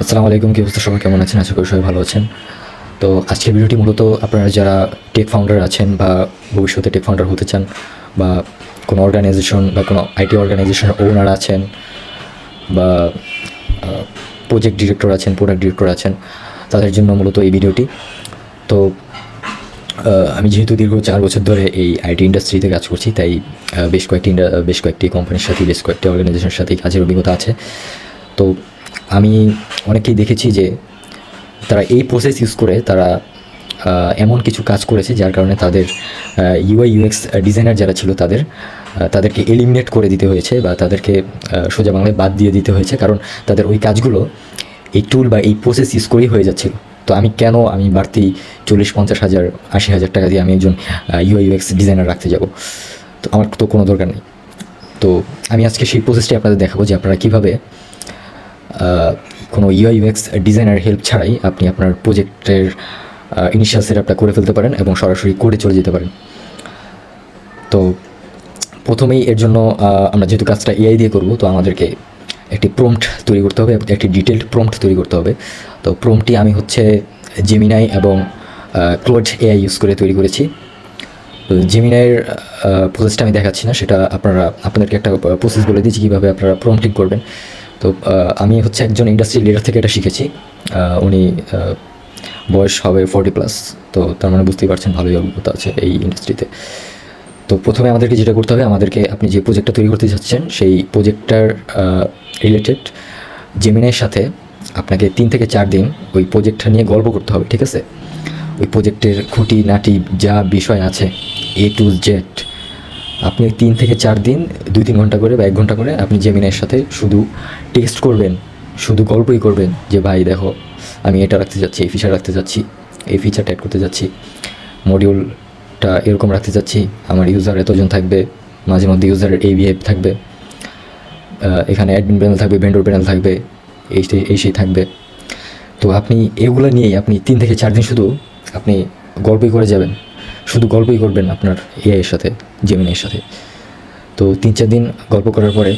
আসসালামু আলাইকুম, কি অবস্থা? সবাই কেমন আছেন? আশা করি সবাই ভালো আছেন। তো আজকের ভিডিওটি মূলত আপনারা যারা টেক ফাউন্ডার আছেন বা ভবিষ্যতে টেক ফাউন্ডার হতে চান, বা কোনো অর্গানাইজেশন বা কোনো আইটি অর্গানাইজেশনের ওনার আছেন, বা প্রজেক্ট ডিরেক্টর আছেন, প্রোডাক্ট ডিরেক্টর আছেন, তাদের জন্য মূলত এই ভিডিওটি। তো আমি যেহেতু দীর্ঘ 4 বছর ধরে এই আইটি ইন্ডাস্ট্রিতে কাজ করছি, তাই বেশ কয়েকটি কোম্পানির সাথে, বেশ কয়েকটি অর্গানাইজেশনের সাথে কাজের অভিজ্ঞতা আছে। তো আমি অনেকেই দেখেছি যে তারা এই প্রসেস ইউজ করে তারা এমন কিছু কাজ করেছে যার কারণে তাদের ইউআই ইউএক্স ডিজাইনার যারা ছিল তাদেরকে এলিমিনেট করে দিতে হয়েছে, বা তাদেরকে সোজা বাংলায় বাদ দিয়ে দিতে হয়েছে, কারণ তাদের ওই কাজগুলো এই টুল বা এই প্রসেস ইউজ করেই হয়ে যাচ্ছিল। তো আমি বাড়তি 40-50 হাজার 80 হাজার টাকা দিয়ে আমি একজন ইউআই ইউএক্স ডিজাইনার রাখতে যাব? তো আমার তো কোনো দরকার নেই। তো আমি আজকে সেই প্রসেসটি আপনাদের দেখাবো যে আপনারা কীভাবে কোনো ইউআই ইউএক্স ডিজাইনার হেল্প ছাড়াই আপনি আপনার প্রজেক্টের ইনিশিয়াল সেটআপটা করে ফেলতে পারেন এবং সরাসরি কোডে চলে যেতে পারেন। তো প্রথমেই এর জন্য আমরা যেহেতু কাজটা এআই দিয়ে করব, তো আমাদেরকে একটি প্রম্পট তৈরি করতে হবে, একটি ডিটেলড প্রম্পট তৈরি করতে হবে। তো প্রম্পটটি আমি জেমিনাই এবং ক্লোড এআই ইউজ করে তৈরি করেছি। তো জেমিনাইয়ের প্রসেসটা আমি দেখাচ্ছি না, সেটা আপনাদেরকে একটা প্রসেস বলে দিচ্ছি কীভাবে আপনারা প্রম্পটিং করবেন। তো আমি একজন ইন্ডাস্ট্রি লিডার থেকে এটা শিখেছি। উনি বয়স হবে 40+, তো তার মানে বুঝতেই পারছেন ভালোই অভিজ্ঞতা আছে এই ইন্ডাস্ট্রিতে। তো প্রথমে আমাদেরকে যেটা করতে হবে, আপনি যে প্রজেক্টটা তৈরি করতে যাচ্ছেন সেই প্রজেক্টটার রিলেটেড জেমিনাইয়ের সাথে আপনাকে 3 থেকে 4 দিন ওই প্রজেক্টটা নিয়ে গল্প করতে হবে, ঠিক আছে? ওই প্রজেক্টের খুঁটিনাটি যা বিষয় আছে A to Z আপনি 3 থেকে 4 দিন 2-3 ঘন্টা করে বা 1 ঘন্টা করে আপনি জেমিনাইয়ের সাথে শুধু টেক্সট করবেন, শুধু গল্পই করবেন যে ভাই দেখো আমি এটা রাখতে যাচ্ছি, এই ফিচার রাখতে যাচ্ছি, এই ফিচারটা অ্যাড করতে যাচ্ছি, মডিউলটা এরকম রাখতে যাচ্ছি, আমার ইউজার এতজন থাকবে, মাঝে মধ্যে ইউজারের এই বিহেভ থাকবে, এখানে অ্যাডমিন প্যানেল থাকবে, ভেন্ডর প্যানেল থাকবে, সেই থাকবে। তো আপনি এগুলো নিয়েই আপনি 3 থেকে 4 দিন শুধু আপনি গল্পই করে যাবেন, শুধু গল্পই করবেন আপনার এআইয়ের সাথে, জেমিনাইয়ের সাথে। তো 3-4 দিন গল্প করার পরে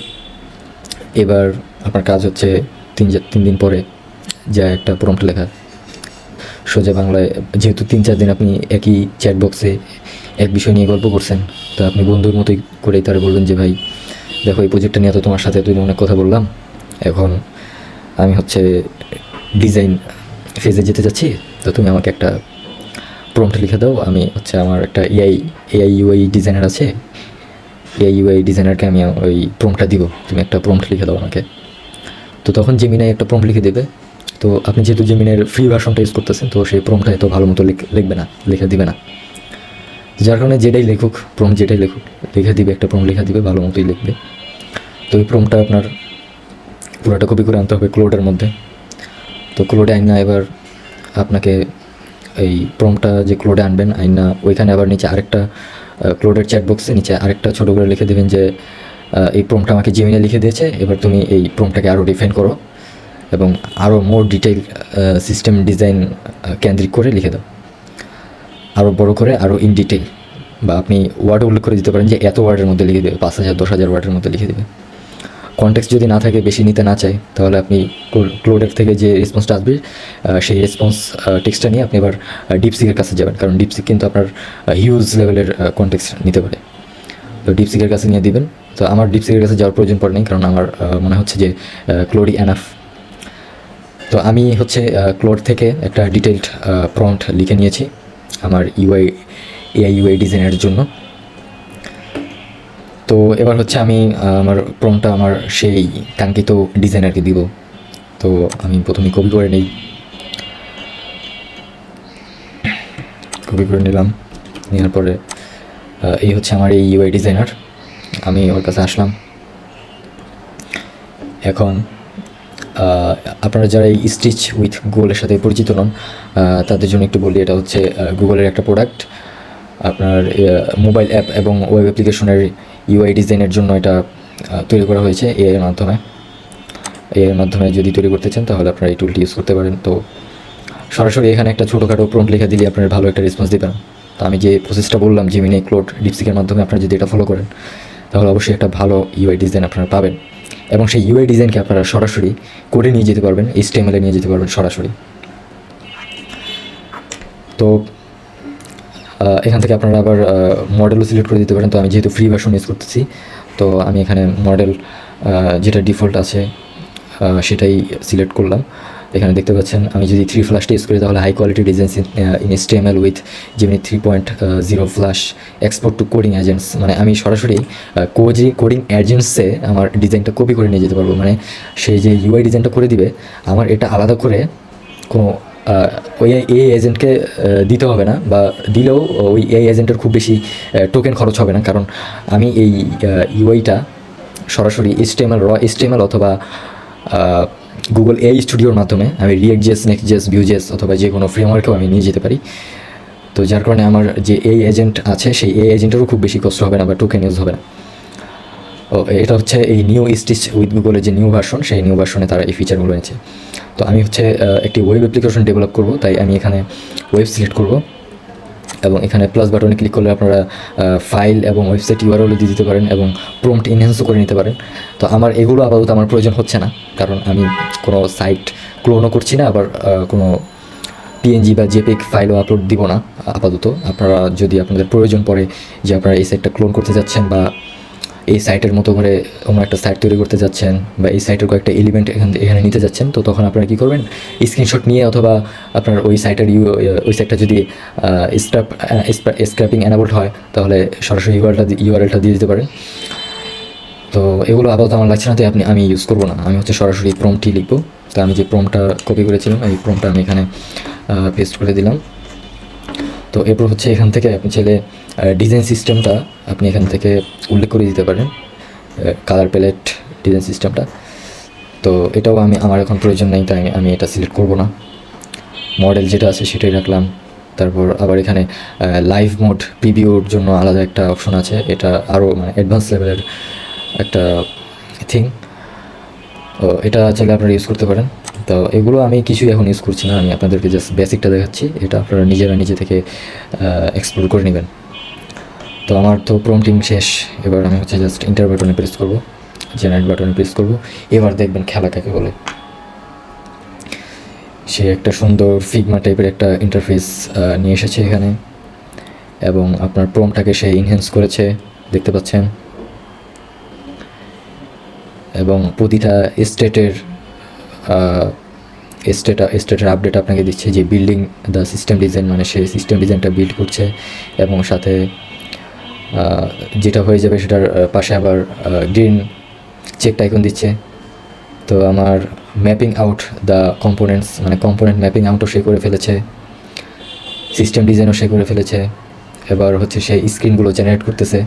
এবার আপনার কাজ হচ্ছে 3 দিন পরে যা একটা প্রম্পট লেখা সোজা বাংলায়। যেহেতু 3-4 দিন আপনি একই চ্যাট বক্সে এক বিষয় নিয়ে গল্প করছেন, তো আপনি বন্ধুর মতোই করেই তারা বলবেন যে ভাই দেখো এই প্রজেক্টটা নিয়ে তো তোমার সাথে অনেক কথা বললাম, এখন আমি ডিজাইন ফেজে যেতে যাচ্ছি, তো তুমি আমাকে একটা প্রম্পট লিখে দাও। আমি আমার একটা এআই ইউআই ডিজাইনার আছে, এআই ইউআই ডিজাইনারকে আমি ওই প্রম্পটটা দিব, তুমি একটা প্রম্পট লিখে দাও আমাকে। তো তখন জেমিনাই একটা প্রম্পট লিখে দেবে। তো আপনি যেহেতু জেমিনাইয়ের ফ্রি ভার্সনটা ইউজ করতেছেন, তো সেই প্রম্পটটা এত ভালো মতো লিখে দিবে না, যার কারণে যেটাই লেখুক লিখে দিবে, একটা প্রম্পট লিখে দিবে, ভালো মতোই লিখবে। তো ওই প্রম্পটটা আপনার পুরোটা কপি করে আনতে হবে ক্লোডের মধ্যে। তো ক্লোডে আইনা এবার আপনাকে এই প্রম্পটটা যে ক্লোডে আনবেন আইনা ওইখানে আবার নিচে আরেকটা ক্লোডের চ্যাট বক্সে নিচে আরেকটা ছোটো করে লিখে দেবেন যে এই প্রম্পটটা আমাকে জেমিনাই লিখে দিয়েছে, এবার তুমি এই প্রম্পটটাকে আরও ডিফাইন করো এবং আরও মোর ডিটেইল সিস্টেম ডিজাইন কেন্দ্রিক করে লিখে দাও, আরও বড় করে, আরও ইন ডিটেইল। বা আপনি ওয়ার্ড উল্লেখ করে দিতে পারেন যে এত ওয়ার্ডের মধ্যে লিখে দেবে, 5000-10,000 ওয়ার্ডের মধ্যে লিখে দেবে। কনটেক্সট যদি না থাকে, বেশি নিতে না চায়, তাহলে আপনি ক্লোডের থেকে যে রেসপন্সটা আসবে সেই রেসপন্স টেক্সটটা নিয়ে আপনি এবার ডিপসিকের কাছে যাবেন, কারণ ডিপসিক কিন্তু আপনার হিউজ লেভেলের কনটেক্সট নিতে পারে। তো ডিপসিকের কাছে নিয়ে দিবেন। তো আমার ডিপসিকের কাছে যাওয়ার প্রয়োজন পড়ে নেই, কারণ আমার মনে হচ্ছে যে ক্লোডই এনাফ। তো আমি ক্লোড থেকে একটা ডিটেইলড প্রম্পট লিখে নিয়েছি আমার এআই ইউআই ডিজাইনের জন্য। তো এবার আমি আমার প্রম্পটটা আমার সেই কাঙ্ক্ষিত ডিজাইনারকে দিব। তো আমি প্রথমে কপি করে নিলাম, নেওয়ার পরে এই আমার এই ইউআই ডিজাইনার। আমি ওর কাছে আসলাম। এখন আপনারা যারা এই স্টিচ উইথ গুগলের সাথে পরিচিত নন, তাদের জন্য একটু বলি, এটা গুগলের একটা প্রোডাক্ট। আপনার মোবাইল অ্যাপ এবং ওয়েব অ্যাপ্লিকেশনের ইউআই ডিজাইনের জন্য এটা তৈরি করা হয়েছে এআইয়ের মাধ্যমে। যদি তৈরি করতে চান তাহলে আপনারা এই টুলটি ইউজ করতে পারেন। তো সরাসরি এখানে একটা ছোটোখাটো প্রম্পট লিখে দিলে আপনারা ভালো একটা রেসপন্স দেবেন। তো আমি যে প্রসেসটা বললাম জেমিনাই, ক্লোড, ডিপসিকের মাধ্যমে আপনারা যদি এটা ফলো করেন তাহলে অবশ্যই একটা ভালো ইউআই ডিজাইন আপনারা পাবেন। এবং সেই ইউআই ডিজাইনকে আপনারা সরাসরি করে নিয়ে যেতে পারবেন, HTML নিয়ে যেতে পারবেন সরাসরি। তো এখান থেকে আপনারা আবার মডেলও সিলেক্ট করে দিতে পারেন। তো আমি যেহেতু ফ্রি ভার্সন ইউজ করতেছি, তো আমি এখানে মডেল যেটা ডিফল্ট আছে সেটাই সিলেক্ট করলাম। এখানে দেখতে পাচ্ছেন আমি যদি 3 ফ্ল্যাশটা ইউজ করি তাহলে high quality designs in HTML with Gemini 3.0 flash export to coding agents, মানে আমি সরাসরি কোডিং এজেন্টসে আমার ডিজাইনটা কপি করে নিয়ে যেতে পারবো। মানে সেই যে ইউআই ডিজাইনটা করে দিবে, আমার এটা আলাদা করে কোনো ওই এই এজেন্টকে দিতে হবে না, বা দিলেও ওই এই এজেন্টের খুব বেশি টোকেন খরচ হবে না, কারণ আমি এই ইউআইটা সরাসরি HTML অথবা গুগল AI স্টুডিওর মাধ্যমে আমি React.js, Next.js, Vue.js অথবা যে কোনো ফ্রেমওয়ার্কেও আমি নিয়ে যেতে পারি। তো যার কারণে আমার যে এই এজেন্ট আছে সেই এই এজেন্টেরও খুব বেশি কষ্ট হবে না বা টোকেন ইউজ হবে না। এটা হচ্ছে এই নিউ স্টিচ উইথ গুগলের যে নিউ ভার্সন, সেই নিউ ভার্সনে তারা এই ফিচারগুলো এনেছে। তো আমি হচ্ছে একটি ওয়েব অ্যাপ্লিকেশন ডেভেলপ করব, তাই আমি এখানে ওয়েব সিলেক্ট করব এবং এখানে প্লাস বাটনে ক্লিক করলে আপনারা ফাইল এবং ওয়েবসাইট URL দিয়ে দিতে পারেন এবং প্রম্পট এনহ্যান্সও করে নিতে পারেন। তো আমার এগুলো আপাতত আমার প্রয়োজন হচ্ছে না, কারণ আমি কোনো সাইট ক্লোনও করছি না, আবার কোনো PNG বা JPEG ফাইলও আপলোড দিব না আপাতত। আপনারা যদি আপনাদের প্রয়োজন পড়ে যে আপনারা এই সাইটটা ক্লোন করতে যাচ্ছেন বা এই সাইটের মতো করে অন্য একটা সাইট তৈরি করতে যাচ্ছেন বা এই সাইটের কয়েকটা এলিমেন্ট এখানে নিতে যাচ্ছেন, তো তখন আপনারা কী করবেন, স্ক্রিনশট নিয়ে অথবা আপনার ওই সাইটের ওই সাইটটা যদি স্ক্র্যাপিং এনাবলড হয় তাহলে সরাসরি ইউআরএলটা দিয়ে দিতে পারেন। তো এগুলো আপাতত আমার লাগছে না, তাই আমি ইউজ করবো না। আমি হচ্ছে সরাসরি প্রম্পটই লিখবো। তো আমি যে প্রম্পটটা কপি করেছিলাম এই প্রম্পটটা আমি এখানে পেস্ট করে দিলাম। তো এরপর হচ্ছে এখান থেকে আপনি চাইলে ডিজাইন সিস্টেমটা আপনি এখান থেকে উল্লেখ করে দিতে পারেন, কালার প্যালেট ডিজাইন সিস্টেমটা। তো এটাও আমার এখন প্রয়োজন নেই, তাই আমি এটা সিলেক্ট করব না। মডেল যেটা আছে সেটাই রাখলাম। তারপর আবার এখানে লাইভ মোড প্রিভিউর জন্য আলাদা একটা অপশন আছে, এটা আরও মানে অ্যাডভান্স লেভেলের একটা থিং। এটা চাইলে আপনারা ইউজ করতে পারেন। তো এগুলো আমি কিছুই এখন ইউজ করছি না, আমি আপনাদেরকে জাস্ট বেসিকটা দেখাচ্ছি, এটা আপনারা নিজে থেকে এক্সপ্লোর করে নেবেন। তো আমার তো প্রম্পটিং শেষ, এবার আমি হচ্ছে জাস্ট ইন্টার বাটনে প্রেস করব, জেনারেট বাটনে প্রেস করব। এবার দেখবেন খেলা কাকে বলে। সে একটা সুন্দর ফিগমা টাইপের একটা ইন্টারফেস নিয়ে এসেছে এখানে, এবং আপনার প্রম্পটটাকে সে ইনহ্যান্স করেছে দেখতে পাচ্ছেন, এবং প্রতিটা স্টেটের আপডেট আপনাকে দিচ্ছে যে বিল্ডিং দ্য সিস্টেম ডিজাইন, মানে সে সিস্টেম ডিজাইনটা বিল্ড করছে এবং সাথে যেটা হয়ে যাবে সেটার পাশে আবার গ্রিন চেক আইকন দিচ্ছে। তো আমার ম্যাপিং আউট দ্য কম্পোনেন্টস, মানে কম্পোনেন্ট ম্যাপিং আউটও সে করে ফেলেছে, সিস্টেম ডিজাইনও সে করে ফেলেছে। এবার হচ্ছে সে স্ক্রিনগুলো জেনারেট করতেছে।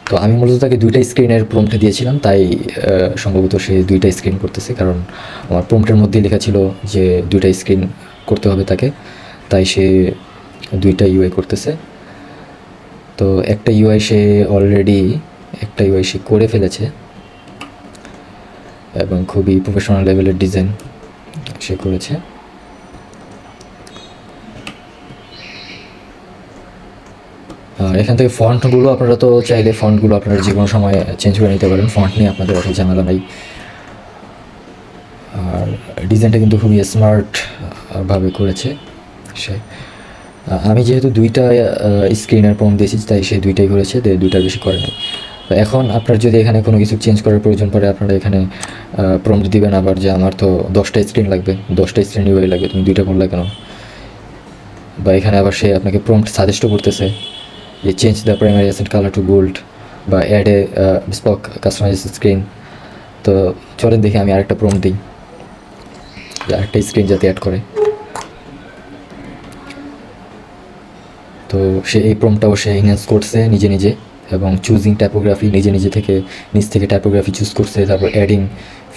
তো আমি মূলত তাকে 2টা স্ক্রিনের প্রম্পট দিয়েছিলাম, তাই সম্ভবত সে 2টা স্ক্রিন করতেছে, কারণ আমার প্রম্পটের মধ্যেই লেখা ছিল যে 2টা স্ক্রিন করতে হবে তাকে, তাই সে 2টা ইউআই করতেছে। তো একটা ইউআই সে অলরেডি করে ফেলেছে এবং খুবই প্রফেশনাল লেভেলের ডিজাইন সে করেছে। আর এখান থেকে ফন্টগুলো আপনারা তো চাইলে ফন্টগুলো আপনারা যে কোনো সময় চেঞ্জ করে নিতে পারেন, ফন্ট নিয়ে আপনাদের অত ঝামেলা নাই। আর ডিজাইনটা কিন্তু খুবই স্মার্ট ভাবে করেছে সে। আমি যেহেতু 2টা স্ক্রিনের প্রম্পট দিয়েছি তাই সে 2টাই করেছে, 2টার বেশি করে নাই। তো এখন আপনার যদি এখানে কোনো কিছু চেঞ্জ করার প্রয়োজন পড়ে, আপনারা এখানে প্রম্পট দিবেন আবার যে আমার তো 10টা স্ক্রিন লাগবে, 10টা স্ক্রিন ইউআই লাগবে, তুমি 2টা করলে কেন? বা এখানে আবার সে আপনাকে প্রম্পট সাজেস্টও করতেছে যে change the primary accent colour to gold বা add a spock customise screen. তো চলেন দেখি আমি আরেকটা প্রম্পট দিই, আরেকটা স্ক্রিন যাতে অ্যাড করে। তো সে এই প্রম্পটটাও সে ইনহ্যান্স করছে নিজে এবং চুজিং টাইপোগ্রাফি নিজ থেকে টাইপোগ্রাফি চুজ করছে, তারপর অ্যাডিং,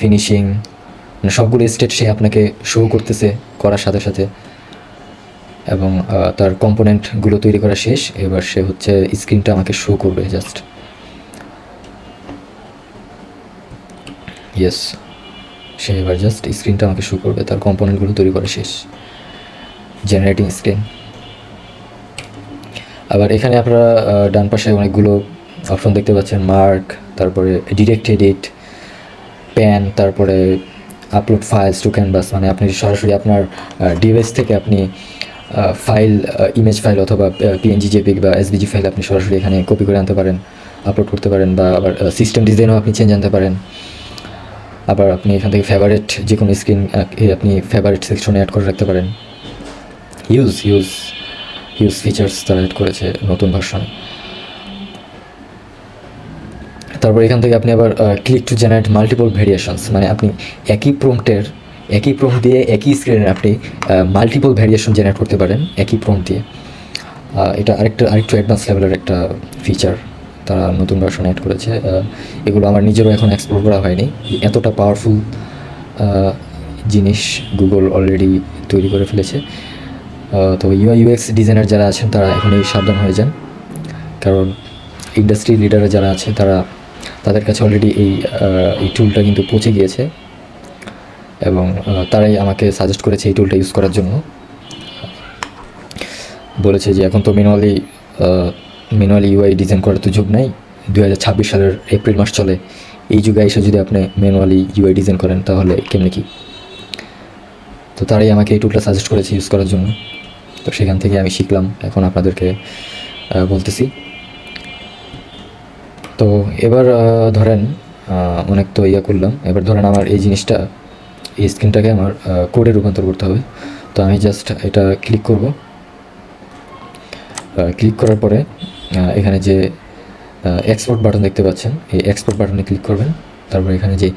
ফিনিশিং, মানে সবগুলো স্টেট সে আপনাকে শো করতেছে করার সাথে এবং তার কম্পোনেন্টগুলো তৈরি করা শেষ। এবার সে হচ্ছে স্ক্রিনটা আমাকে শো করবে জাস্ট। ইয়েস, সে এবার জাস্ট স্ক্রিনটা আমাকে শো করবে, তার কম্পোনেন্টগুলো তৈরি করা শেষ। Generating screen. আবার এখানে আপনারা ডান পাশে অনেকগুলো অপশন দেখতে পাচ্ছেন, মার্ক, তারপরে ডিরেক্ট এডিট, প্যান, তারপরে আপলোড ফাইলস টু ক্যানভাস, মানে আপনি সরাসরি আপনার ডিভাইস থেকে আপনি ফাইল, ইমেজ ফাইল অথবা পিএনজি, জেপিগ বা এসভিজি ফাইল আপনি সরাসরি এখানে কপি করে আনতে পারেন, আপলোড করতে পারেন, বা আবার সিস্টেম ডিজাইনও আপনি চেঞ্জ আনতে পারেন। আবার আপনি এখান থেকে ফেভারিট যে কোনো স্ক্রিন আপনি ফেভারিট সেকশনে অ্যাড করে রাখতে পারেন। হিউজ ফিচার্স তারা অ্যাড করেছে নতুন ভার্সনে। তারপর এখান থেকে আপনি আবার click to generate multiple variations, মানে আপনি একই প্রম্পট দিয়ে একই স্ক্রিনের আপনি মাল্টিপল ভ্যারিয়েশন জেনারেট করতে পারেন একই প্রম্পট দিয়ে। এটা আরেকটু অ্যাডভান্স লেভেলের একটা ফিচার তারা নতুন ভার্সন অ্যাড করেছে। এগুলো আমার নিজেরও এখন এক্সপ্লোর করা হয়নি, এতটা পাওয়ারফুল জিনিস গুগল অলরেডি তৈরি করে ফেলেছে। তো ইউআই/ইউএক্স ডিজাইনার যারা আছেন তারা এখনই সাবধান হয়ে যান, কারণ ইন্ডাস্ট্রি লিডাররা যারা আছে তাদের কাছে অলরেডি এই টুলটা কিন্তু পৌঁছে গিয়েছে, এবং তারাই আমাকে সাজেস্ট করেছে এই টুলটা ইউজ করার জন্য। বলেছে যে এখন তো ম্যানুয়ালি ইউআই ডিজাইন করার তো যুগ নাই, 2026 সালের এপ্রিল মাস চলে, এই যুগে এসে যদি আপনি ম্যানুয়ালি ইউআই ডিজাইন করেন তাহলে কেমনে কি। তো তারাই আমাকে এই টুলটা সাজেস্ট করেছে ইউজ করার জন্য। তো সেখান থেকে আমি শিখলাম, এখন আপনাদেরকে বলতেছি। তো এবার ধরেন অনেক তো করলাম, এবার ধরেন আমার এই জিনিসটা, এই স্ক্রিনটাকে আমার কোডে রূপান্তর করতে হবে। তো আমি জাস্ট এটা ক্লিক করব। ক্লিক করার পরে এখানে যে এক্সপোর্ট বাটন দেখতে পাচ্ছেন, এই এক্সপোর্ট বাটনে ক্লিক করবেন। তারপর এখানে যে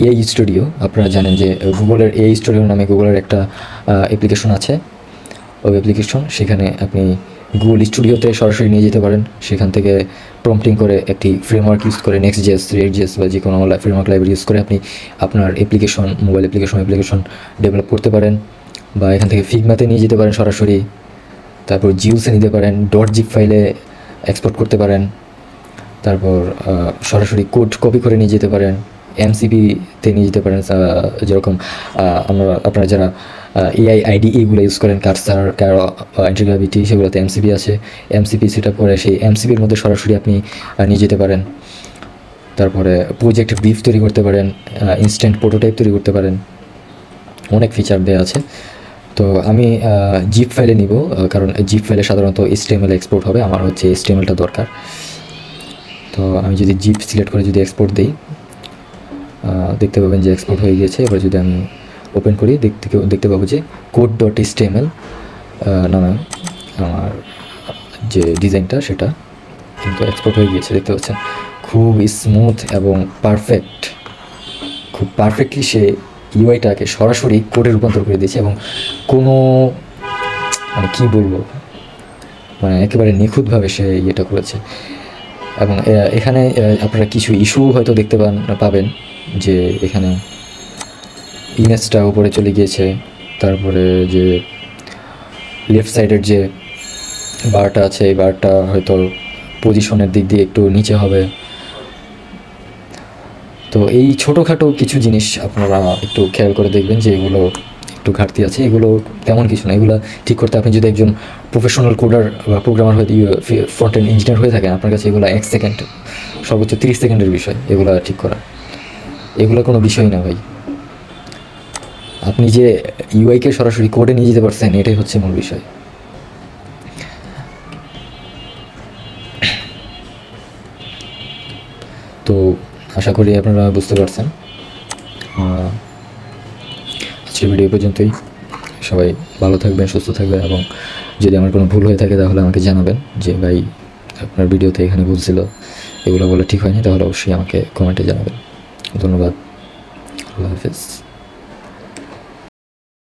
এআই স্টুডিও, আপনারা জানেন যে গুগলের এআই স্টুডিও নামে গুগলের একটা অ্যাপ্লিকেশন আছে, ওই অ্যাপ্লিকেশন, সেখানে আপনি গুগল স্টুডিওতে সরাসরি নিয়ে যেতে পারেন। সেখান থেকে প্রম্পটিং করে একটি ফ্রেমওয়ার্ক ইউজ করে, নেক্সট.js, রিয়েক্ট.js বা যে কোনো ফ্রেমওয়ার্ক লাইব্রেরি ইউজ করে আপনি আপনার মোবাইল অ্যাপ্লিকেশন ডেভেলপ করতে পারেন। বা এখান থেকে ফিগমাতে নিয়ে যেতে পারেন সরাসরি, তারপর জিউসে নিতে পারেন, .zip ফাইলে এক্সপোর্ট করতে পারেন, তারপর সরাসরি কোড কপি করে নিয়ে যেতে পারেন, এমসিপিতে নিয়ে যেতে পারেন। যেরকম আপনারা যারা এআই আইডি এগুলো ইউজ করেন, কার্সার, ইন্টিগ্রাভিটি, সেগুলোতে এমসিপি আছে, এমসিপি সেট আপ করে সেই এমসিপির মধ্যে সরাসরি আপনি নিয়ে যেতে পারেন। তারপরে প্রজেক্ট ব্রিফ তৈরি করতে পারেন, ইনস্ট্যান্ট প্রোটোটাইপ তৈরি করতে পারেন, অনেক ফিচার দেওয়া আছে। তো আমি জিপ ফাইলে নিব, কারণ জিপ ফাইলে সাধারণত HTML এক্সপোর্ট হবে, আমার হচ্ছে HTMLটা দরকার। তো আমি যদি জিপ সিলেক্ট করে যদি এক্সপোর্ট দিই, দেখতে পাবেন যে এক্সপোর্ট হয়ে গিয়েছে। এবার যদি আমি ওপেন করি, দেখতে পাবো যে code.html নামে আমার যে ডিজাইনটা সেটা কিন্তু এক্সপোর্ট হয়ে গিয়েছে, দেখতে পাচ্ছেন। খুব স্মুথ এবং খুব পারফেক্টলি সে ইউআইটাকে সরাসরি কোডে রূপান্তর করে দিয়েছে, এবং কোনো মানে কী বলবো, মানে একেবারে নিখুঁতভাবে সে এটা করেছে। এবং এখানে আপনারা কিছু ইস্যু হয়তো দেখতে পাবেন, যে এখানে ইমেজটা উপরে চলে গিয়েছে, তারপরে যে লেফট সাইডের যে বারটা আছে, এই বারটা হয়তো পজিশনের দিক দিয়ে একটু নিচে হবে। তো এই ছোটোখাটো কিছু জিনিস আপনারা একটু খেয়াল করে দেখবেন যে এগুলো একটু ঘাটতি আছে। এগুলো তেমন কিছু না, এগুলো ঠিক করতে আপনি যদি একজন প্রফেশনাল কোডার বা প্রোগ্রামার হয়ে ফ্রন্ট এন্ড ইঞ্জিনিয়ার হয়ে থাকেন, আপনার কাছে এগুলো 1 সেকেন্ড, সর্বোচ্চ 30 সেকেন্ডের বিষয় এগুলো ঠিক করা। এগুলো কোনো বিষয় না ভাই, আপনি যে ইউআইকে সরাসরি কোডে নিয়ে যেতে পারছেন, এটাই হচ্ছে মূল বিষয়। তো আশা করি আপনারা বুঝতে পারছেন। আজকের ভিডিও পর্যন্তই। সবাই ভালো থাকবেন, সুস্থ থাকবেন, এবং যদি আমার কোনো ভুল হয়ে থাকে তাহলে আমাকে জানাবেন যে ভাই আপনার ভিডিওতে এখানে ভুল ছিল, এগুলো বলে ঠিক হয়নি, তাহলে অবশ্যই আমাকে কমেন্টে জানাবেন। ধন্যবাদ, আল্লাহ হাফেজ।